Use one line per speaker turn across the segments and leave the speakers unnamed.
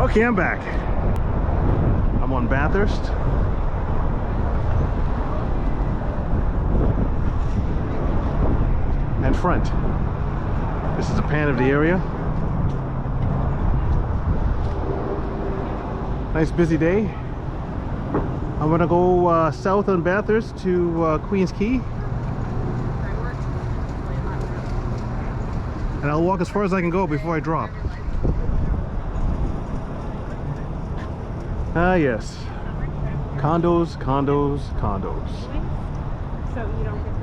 Okay, I'm back. I'm on Bathurst. And front. This is a pan of the area. Nice busy day. I'm gonna go south on Bathurst to Quay. And I'll walk as far as I can go before I drop. Ah, yes. Condos, condos, condos.
So you don't get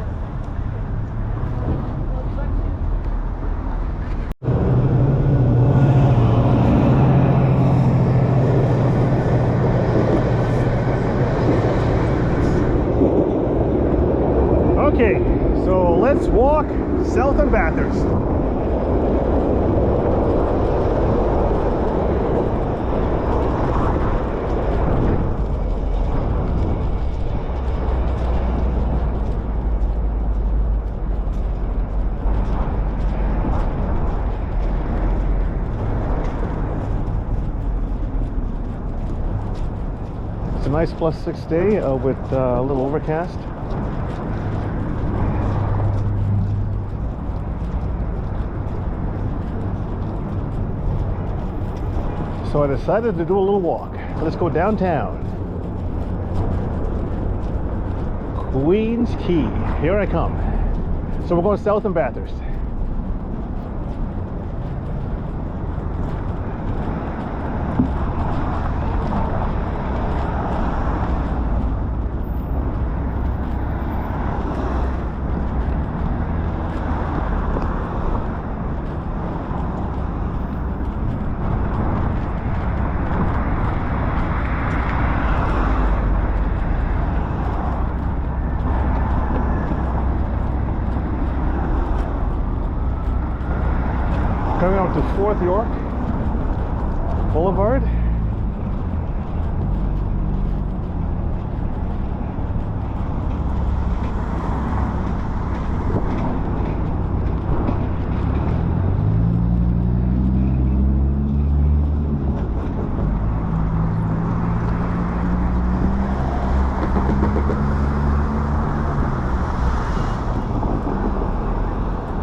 Okay, so let's walk south of Bathurst. It's a nice +6 day with a little overcast. So I decided to do a little walk. Let's go downtown. Quay. Here I come. So we're going south in Bathurst. Coming up to 4th York Boulevard.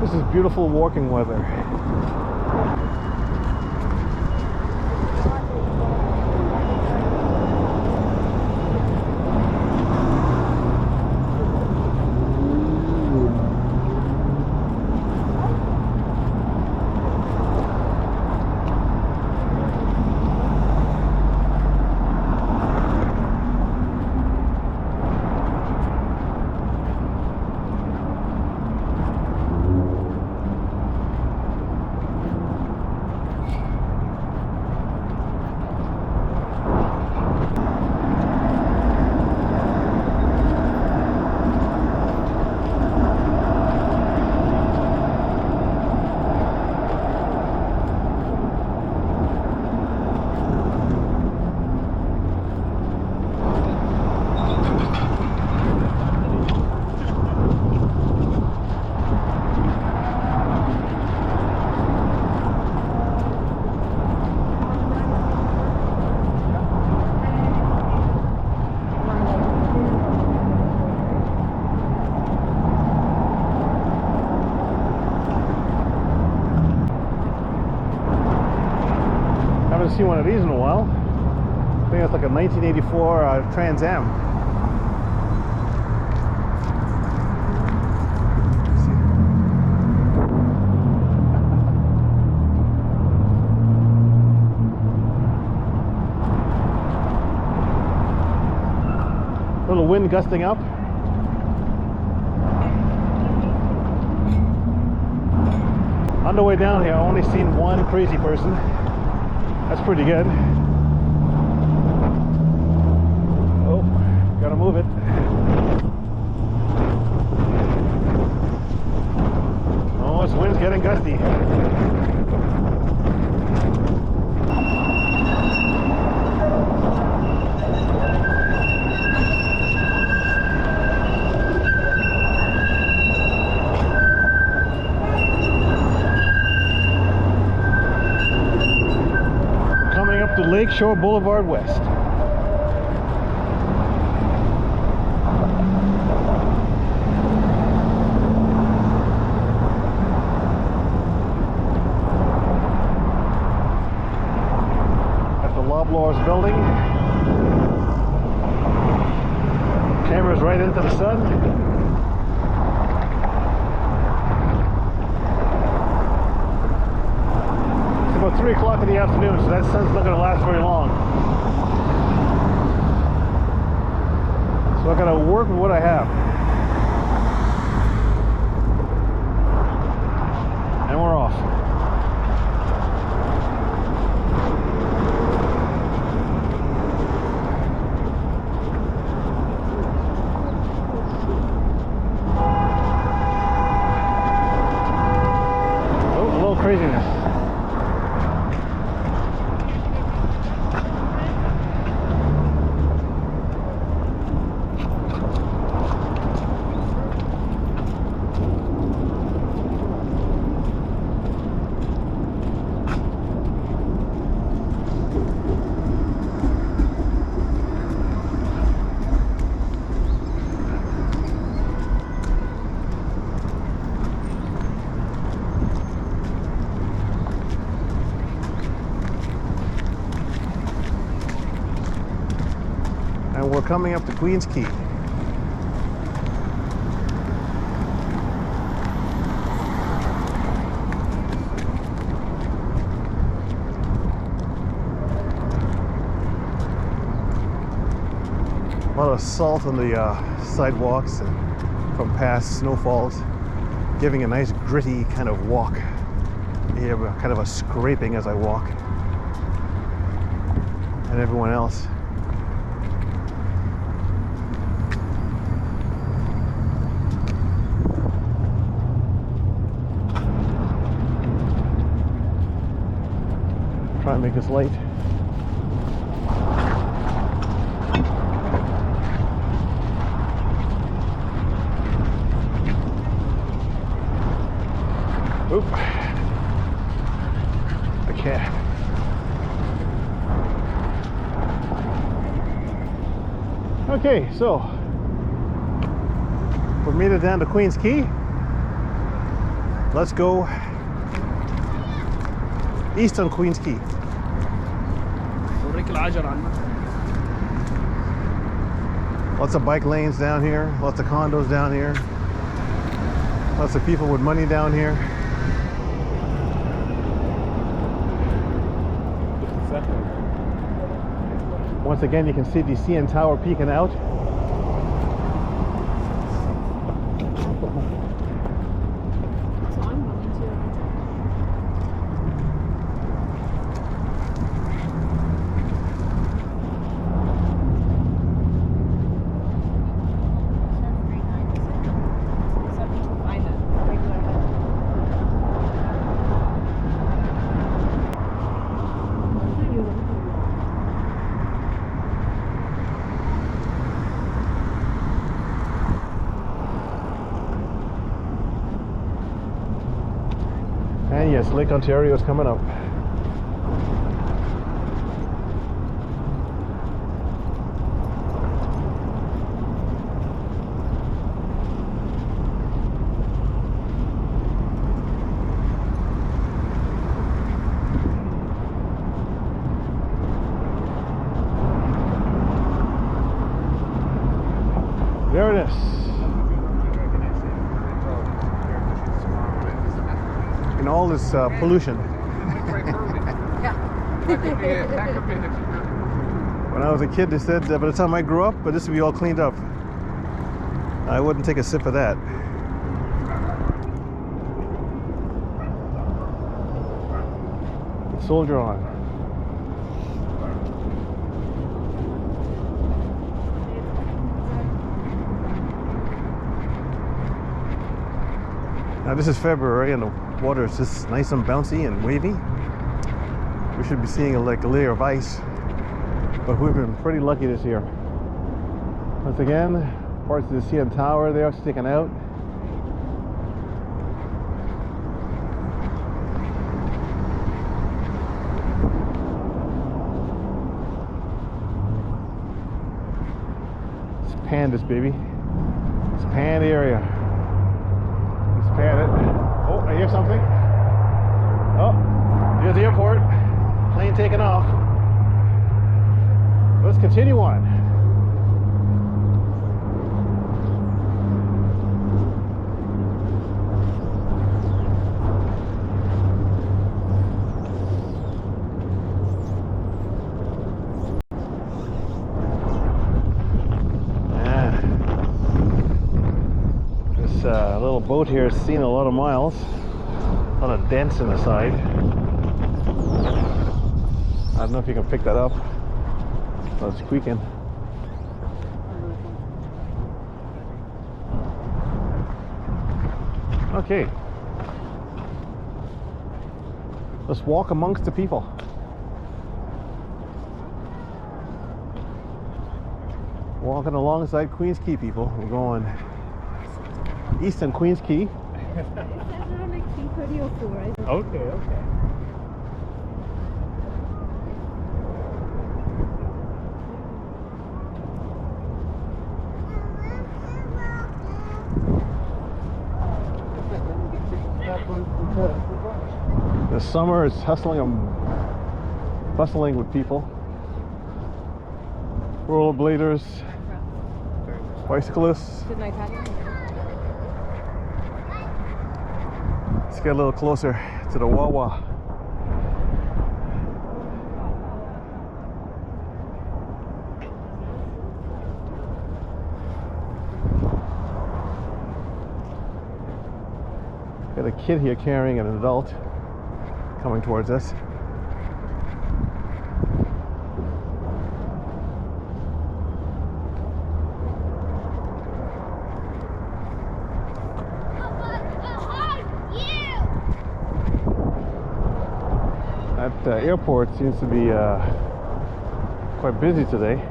This is beautiful walking weather. Haven't seen one of these in a while. I think it's like a 1984 Trans Am. A little wind gusting up. On the way down here, I only seen one crazy person. That's pretty good. Oh, gotta move it. Oh, this wind's getting gusty. to Lakeshore Boulevard West. At the Loblaws building. Camera's right into the sun. About 3 o'clock in the afternoon, so that sun's not going to last very long. So I got to work with what I have. And we're off. Oh, a little craziness. And we're coming up to Queen's Quay. A lot of salt on the sidewalks and from past snowfalls, giving a nice gritty kind of walk. You have kind of a scraping as I walk. And everyone else. Try and make this late. Oop. I can't. Okay, so we made it down to Queen's Quay. Let's go east on Queen's Quay. Lots of bike lanes down here, lots of condos down here, lots of people with money down here. Once again, you can see the CN Tower peeking out. And yes, Lake Ontario is coming up. There it is. And all this pollution. When I was a kid, they said by the time I grew up, but this would be all cleaned up. I wouldn't take a sip of that. Soldier on. Now this is February and the water is just nice and bouncy and wavy. We should be seeing a layer of ice, but we've been pretty lucky this year. Once again, parts of the CN Tower there sticking out. pan this baby. Let's pan the area. Let's pan it. Oh, I hear something. Oh, there's the airport. Plane taking off. Let's continue on. Little boat here has seen a lot of miles. A lot of dents in the side. I don't know if you can pick that up. Oh, it's squeaking. Okay. Let's walk amongst the people. Walking alongside Queens Quay people. We're going east on Queens Quay.
It says around like 3:30 or 4.
Okay, okay.
The summer is hustling and bustling with people. Rollerbladers, bicyclists.
Good night, Patty.
Let's get a little closer to the Wawa. Got a kid here carrying an adult coming towards us. That airport seems to be quite busy today.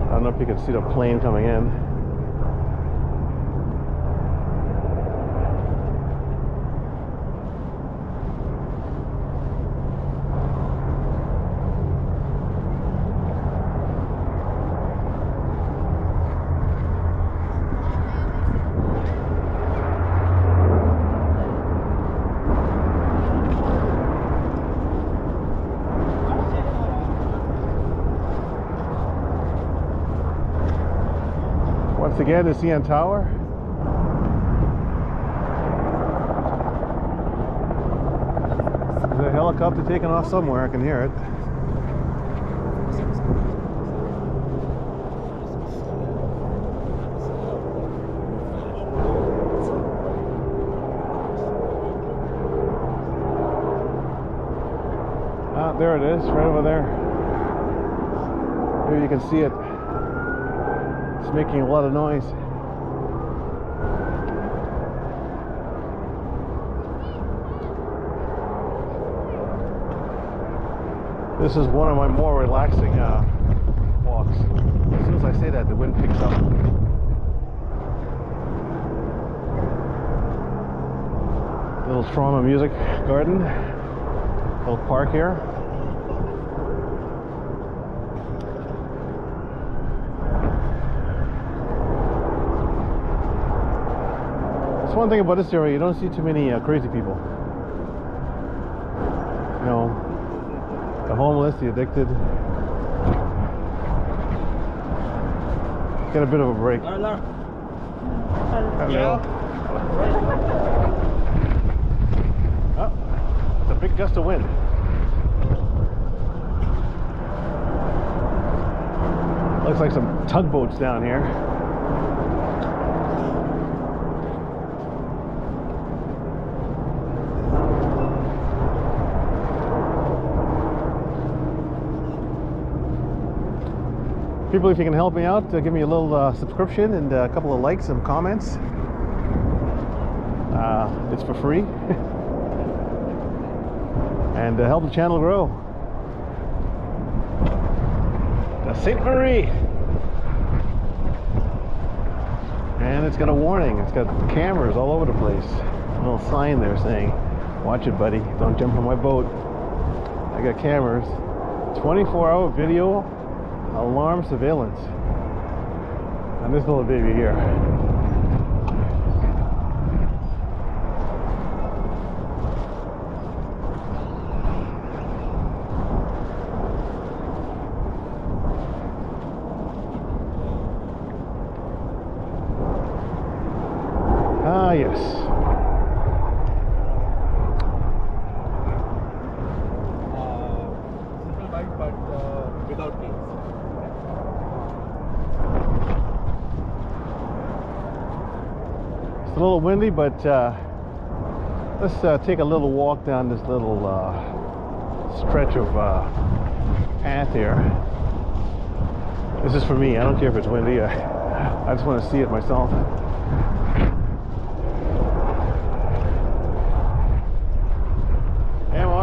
I don't know if you can see the plane coming in. Once again, the CN Tower. There's a helicopter taking off somewhere, I can hear it. Ah, there it is, right over there. Here you can see it. It's making a lot of noise. This is one of my more relaxing walks. As soon as I say that, the wind picks up. Little Trauma Music Garden. Little park here. One thing about this area, you don't see too many crazy people. You know, the homeless, the addicted. Get a bit of a break.
Hello.
Hello. Oh, it's a big gust of wind. Looks like some tugboats down here. People, if you can help me out, give me a little subscription and a couple of likes and comments. It's for free. And help the channel grow. The St. Marie. And it's got a warning. It's got cameras all over the place. little sign there saying, "Watch it, buddy. Don't jump on my boat." I got cameras. 24-hour video alarm surveillance. And this little baby here. Ah, yes.
Simple bike, but without keys.
It's a little windy, but let's take a little walk down this little stretch of path here. This is for me. I don't care if it's windy. I just want to see it myself.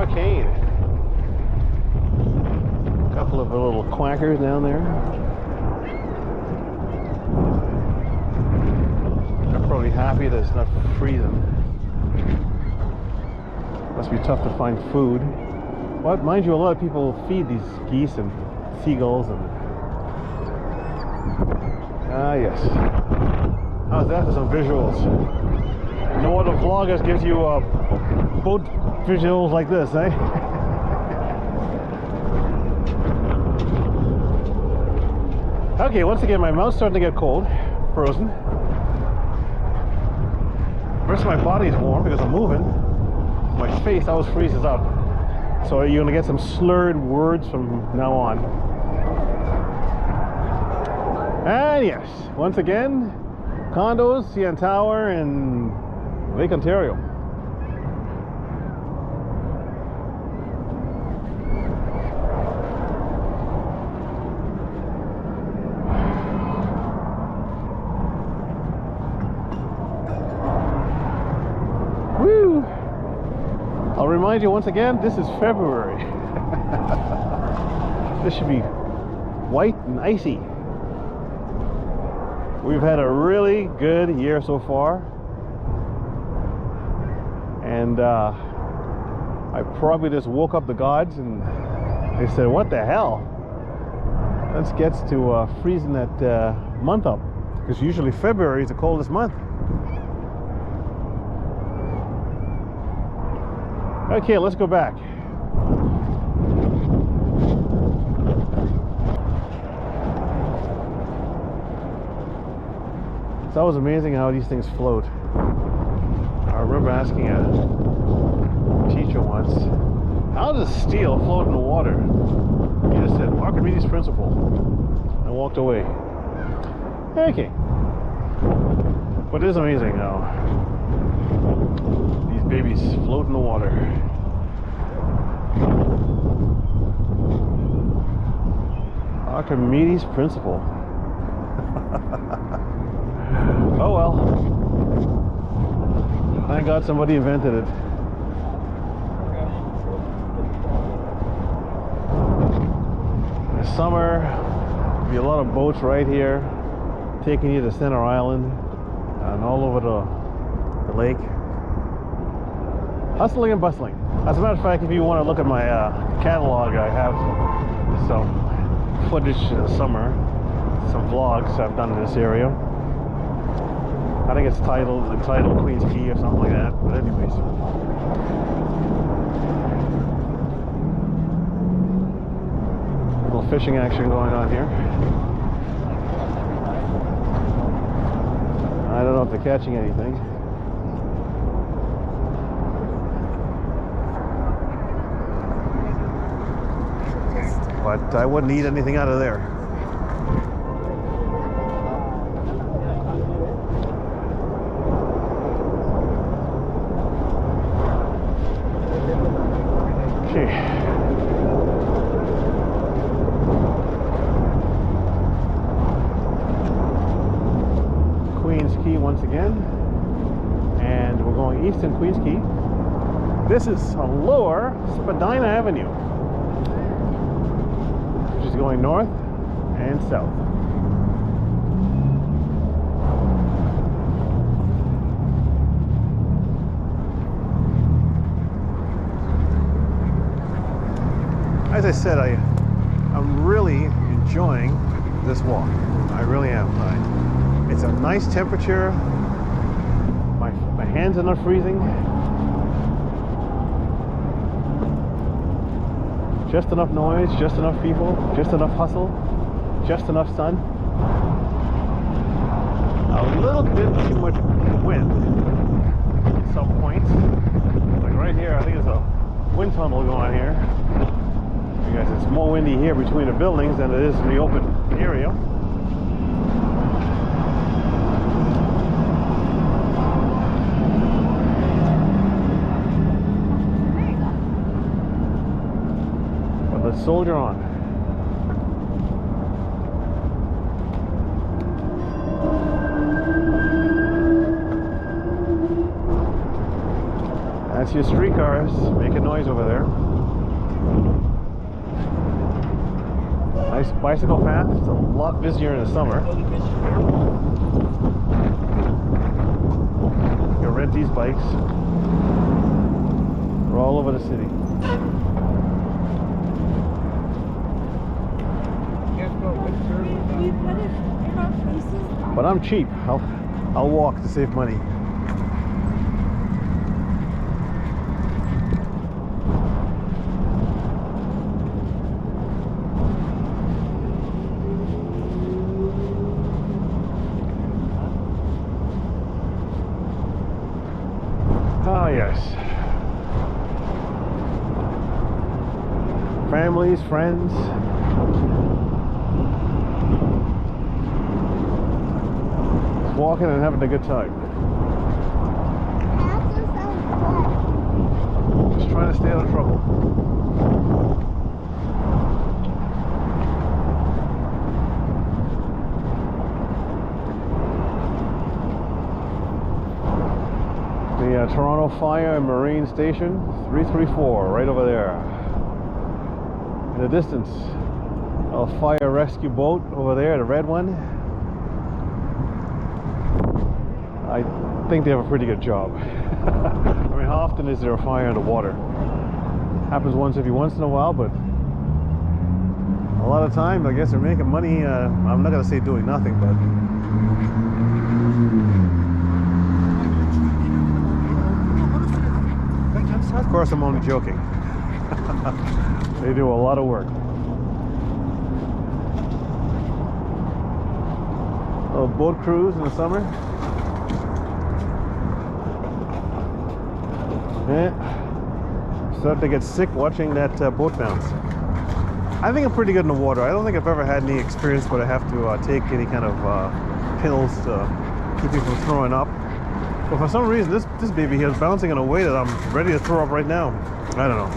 Arcade. A couple of little quackers down there. They're probably happy that it's not freezing. Must be tough to find food. Well, mind you, a lot of people feed these geese and seagulls and... Ah, yes. How's that for some visuals? No other vloggers gives you boat visuals like this, eh? Okay, once again, my mouth's starting to get cold, frozen. The rest of my body's warm because I'm moving. My face always freezes up. So you're gonna get some slurred words from now on. And yes, once again, condos, CN Tower, and Lake Ontario. Woo! I'll remind you once again, this is February. This should be white and icy. We've had a really good year so far. And I probably just woke up the gods and they said, what the hell? Let's get to freezing that month up. Because usually February is the coldest month. Okay, let's go back. It's always amazing how these things float. I remember asking a teacher once, how does steel float in the water? He just said, Archimedes' principle. I walked away. Okay. But it is amazing how these babies float in the water. Archimedes' principle. Oh well. Thank God somebody invented it. In the summer, there'll be a lot of boats right here, taking you to Center Island and all over the lake. Hustling and bustling. As a matter of fact, if you want to look at my catalog, I have some footage in the summer, some vlogs I've done in this area. I think it's titled Queen's Quay or something like that, but anyways. A little fishing action going on here. I don't know if they're catching anything. But I wouldn't eat anything out of there. Queen's Quay once again, and we're going east in Queen's Quay. This is a lower Spadina Avenue, which is going north and south. said, I'm really enjoying this walk. I really am. It's a nice temperature. My hands are not freezing. Just enough noise, just enough people, just enough hustle, just enough sun. A little bit too much wind at some points. Like right here, I think there's a wind tunnel going here. Because it's more windy here between the buildings than it is in the open area. But let's soldier on. That's your streetcars making noise over there. Nice bicycle path. It's a lot busier in the summer. You can rent these bikes. They're all over the city.
We put it in our faces.
But I'm cheap. I'll walk to save money. Ah, yes. Families, friends. Just walking and having a good time. Just trying to stay out of trouble. The Toronto Fire and Marine Station 334 right over there. In the distance, a fire rescue boat over there, the red one. I think they have a pretty good job. I mean, how often is there a fire in the water? Happens once in a while, but a lot of time, I guess they're making money. I'm not gonna say doing nothing, but of course, I'm only joking. They do a lot of work. A boat cruise in the summer. Yeah. Starting to get sick watching that boat bounce. I think I'm pretty good in the water. I don't think I've ever had any experience where I have to take any kind of pills to keep me from throwing up. But for some reason, this baby here is bouncing in a way that I'm ready to throw up right now. I don't know.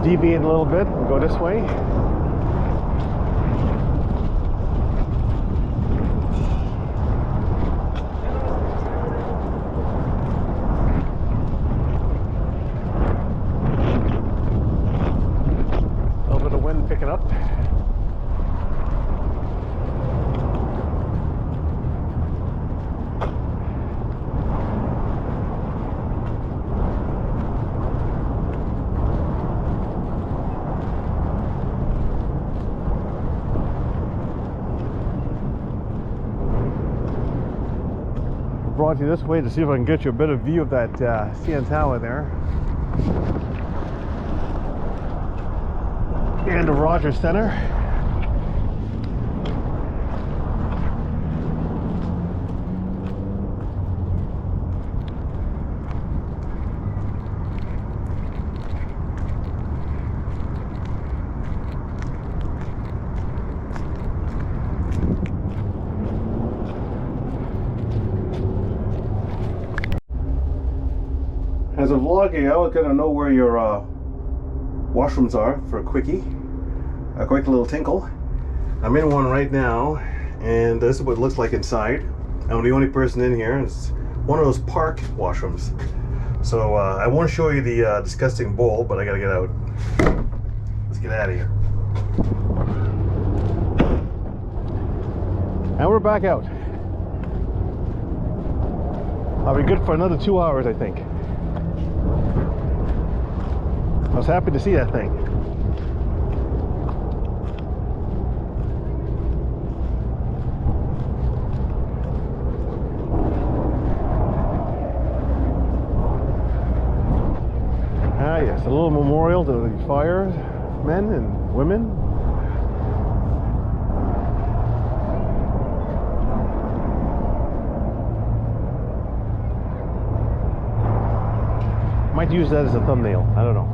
Deviate a little bit and go this way. A little bit of wind picking up. Brought you this way to see if I can get you a better view of that CN Tower there. And the Rogers Center. As a vlogger, I was gonna know where your washrooms are for a quickie. A quick little tinkle. I'm in one right now, and this is what it looks like inside. I'm the only person in here. It's one of those park washrooms. So I won't show you the disgusting bowl, but I gotta get out. Let's get out of here. And we're back out. I'll be good for another 2 hours, I think. I was happy to see that thing. Ah yes, a little memorial to the firemen and women. Might use that as a thumbnail, I don't know.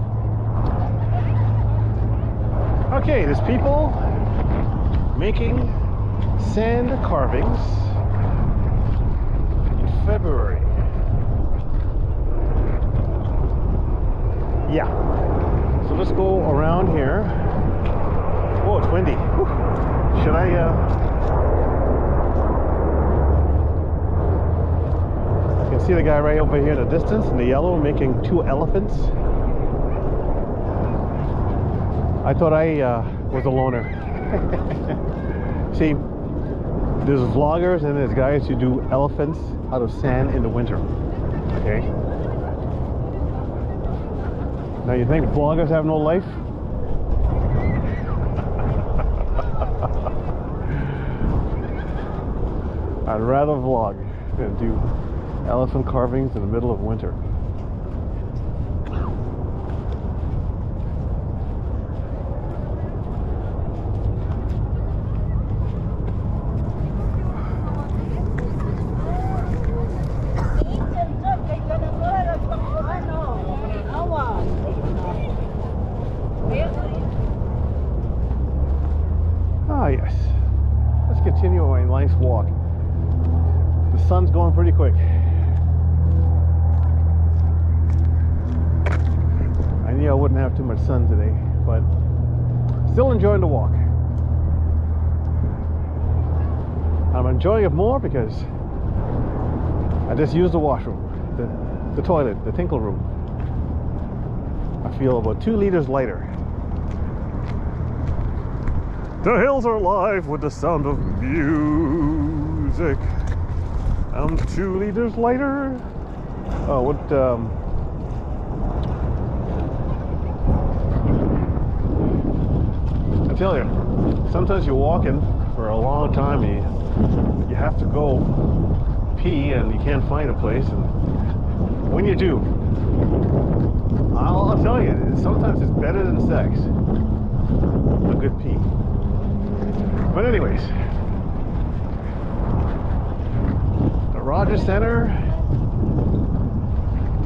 Okay, there's people making sand carvings in February. Yeah. So let's go around here. Oh, it's windy. Whew. Should I You can see the guy right over here in the distance in the yellow making 2 elephants. I thought I was a loner. See, there's vloggers and there's guys who do elephants out of sand in the winter. Okay? Now you think vloggers have no life? I'd rather vlog than do elephant carvings in the middle of winter. Ah yes, let's continue my nice walk. The sun's going pretty quick. I knew I wouldn't have too much sun today, but still enjoying the walk. I'm enjoying it more because I just used the washroom, the toilet, the tinkle room. I feel about 2 liters lighter. The hills are alive with the sound of music. I'm 2 liters lighter. Oh, what? I tell you, sometimes you're walking for a long time and you have to go pee and you can't find a place. And when you do, I'll tell you, sometimes it's better than sex. A good pee. But anyways, the Rogers Center,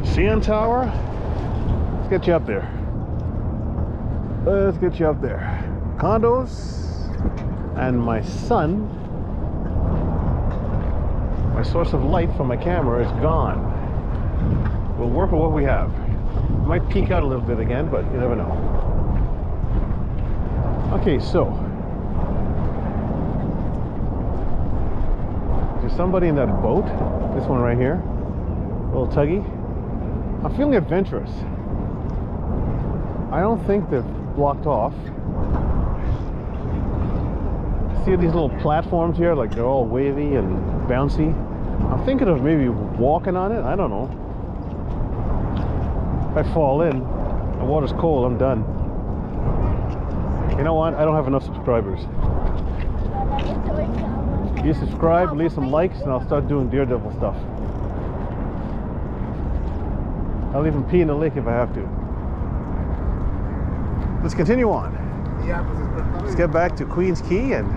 CN Tower, let's get you up there. Let's get you up there. Condos, and my sun, my source of light from my camera is gone. We'll work with what we have. Might peek out a little bit again, but you never know. Okay, so there's somebody in that boat. This one right here, a little tuggy. I'm feeling adventurous. I don't think they're blocked off. See these little platforms here, like they're all wavy and bouncy. I'm thinking of maybe walking on it. I don't know. If I fall in, the water's cold, I'm done. You know what? I don't have enough subscribers. You subscribe, leave some likes, and I'll start doing Daredevil stuff. I'll even pee in the lake if I have to. Let's continue on. Let's get back to Queen's Quay and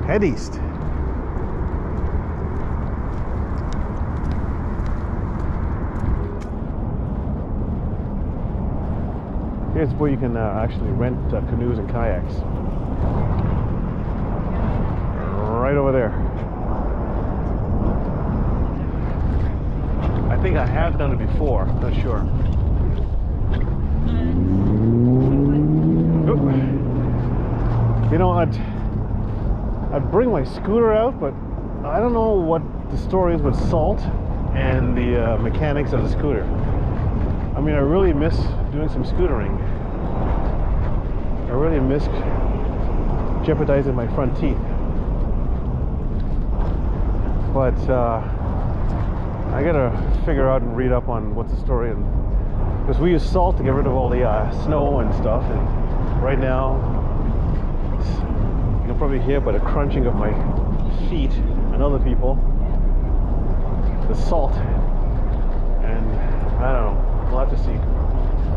head east. Here's where you can actually rent canoes and kayaks. Right over there. I think I have done it before. Not sure. Oop. You know, I'd bring my scooter out, but I don't know what the story is with salt and the mechanics of the scooter. I mean, I really miss doing some scootering. I really miss jeopardizing my front teeth. But I gotta figure out and read up on what's the story, and because we use salt to get rid of all the snow and stuff, and right now you can probably hear by the crunching of my feet and other people the salt, and I don't know, we'll have to see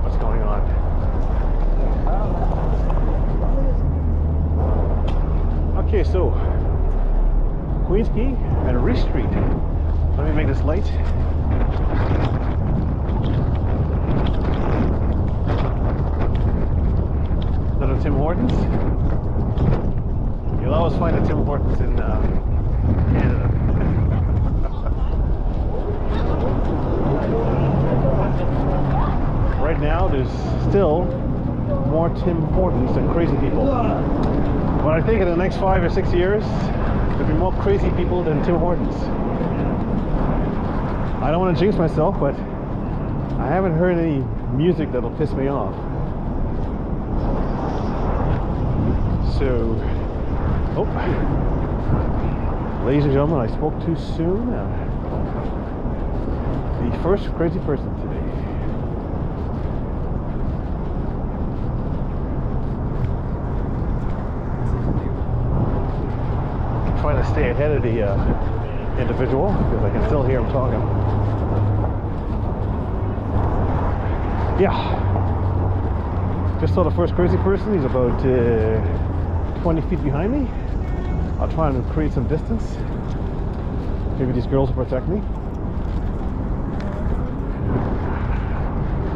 what's going on. Okay, so Quay and Rhys Street. Let me make this light. Another Tim Hortons. You'll always find a Tim Hortons in Canada. Right now, there's still more Tim Hortons than crazy people. But I think in the next 5 or 6 years, there'll be more crazy people than Tim Hortons. I don't want to jinx myself, but I haven't heard any music that'll piss me off. So, ladies and gentlemen, I spoke too soon. The first crazy person today. I'm trying to stay ahead of the individual because I can still hear him talking. Yeah. Just saw the first crazy person. He's about 20 feet behind me. I'll try and create some distance. Maybe these girls will protect me.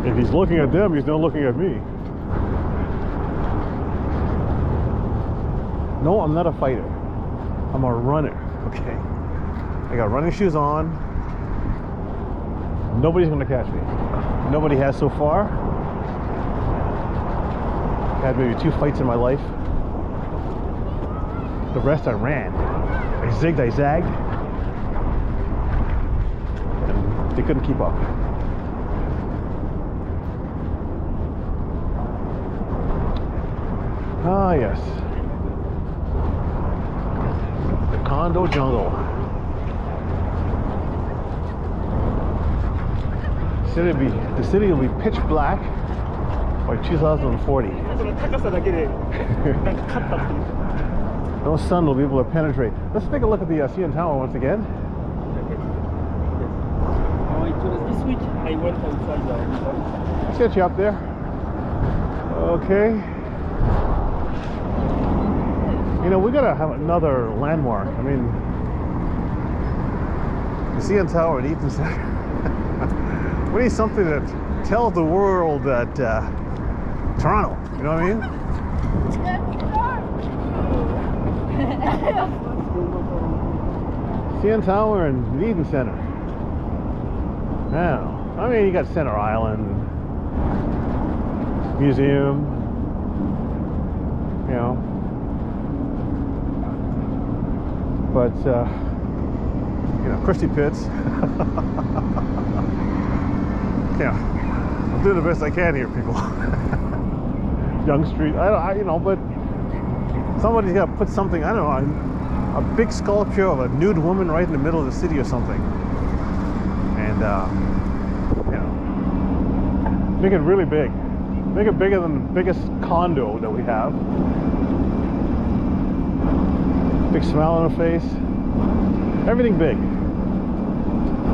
If he's looking at them, he's not looking at me. No, I'm not a fighter. I'm a runner, okay? I got running shoes on. Nobody's gonna catch me. Nobody has so far. Had maybe 2 fights in my life. The rest I ran. I zigged, I zagged. And they couldn't keep up. Ah, yes. The condo jungle. The city will be pitch black by 2040. No sun will be able to penetrate. Let's take a look at the CN Tower once again.
This week I went outside.
Let's get you up there. Okay. You know, we gotta have another landmark. I mean, the CN Tower at Eaton Center. We need something that tells the world that Toronto, you know what I mean? CN Tower and the Eaton Center. Now, I mean, you got Center Island Museum, you know, but you know, Christie Pitts. Yeah, I'm doing the best I can here, people. Young Street, you know, but somebody's got to put something, I don't know, a big sculpture of a nude woman right in the middle of the city or something. And, you know, make it really big. Make it bigger than the biggest condo that we have. Big smile on her face. Everything big.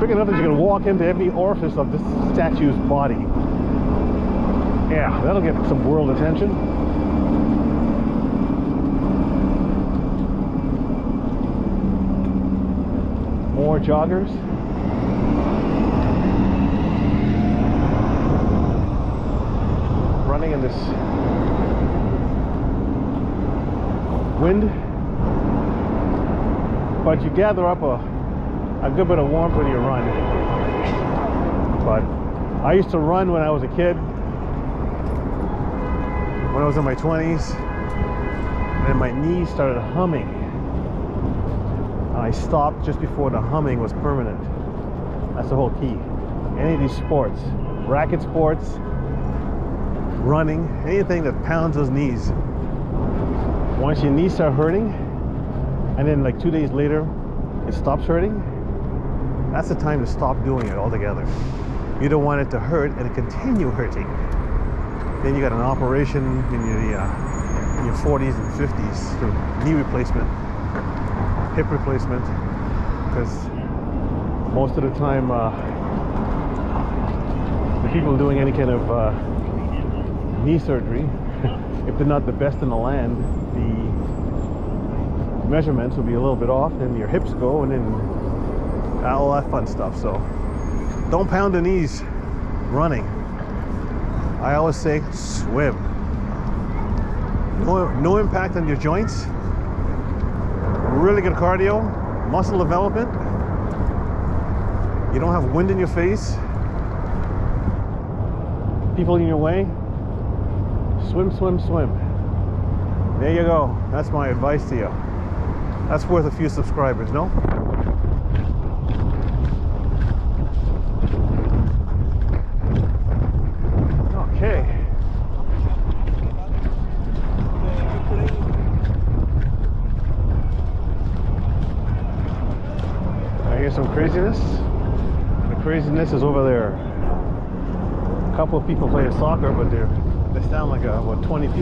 Big enough that you can walk into every orifice of this statue's body. Yeah, that'll get some world attention. More joggers. Running in this wind. But you gather up a good bit of warmth when you run. But I used to run when I was a kid, when I was in my 20s, and then my knees started humming. And I stopped just before the humming was permanent. That's the whole key. Any of these sports, racket sports, running, anything that pounds those knees. Once your knees start hurting, and then like 2 days later, it stops hurting, that's the time to stop doing it altogether. You don't want it to hurt and continue hurting. Then you got an operation in your 40s and 50s for knee replacement, hip replacement, because most of the time the people doing any kind of knee surgery, if they're not the best in the land, the measurements will be a little bit off, then your hips go, and then all that fun stuff. So don't pound the knees running. I always say swim. No impact on your joints. Really good cardio, muscle development. You don't have wind in your face, people in your way. Swim, swim, swim. There you go. That's my advice to you. That's worth a few subscribers, no? Okay. I hear some craziness. The craziness is over there. A couple of people playing soccer, but they sound like about 20 people.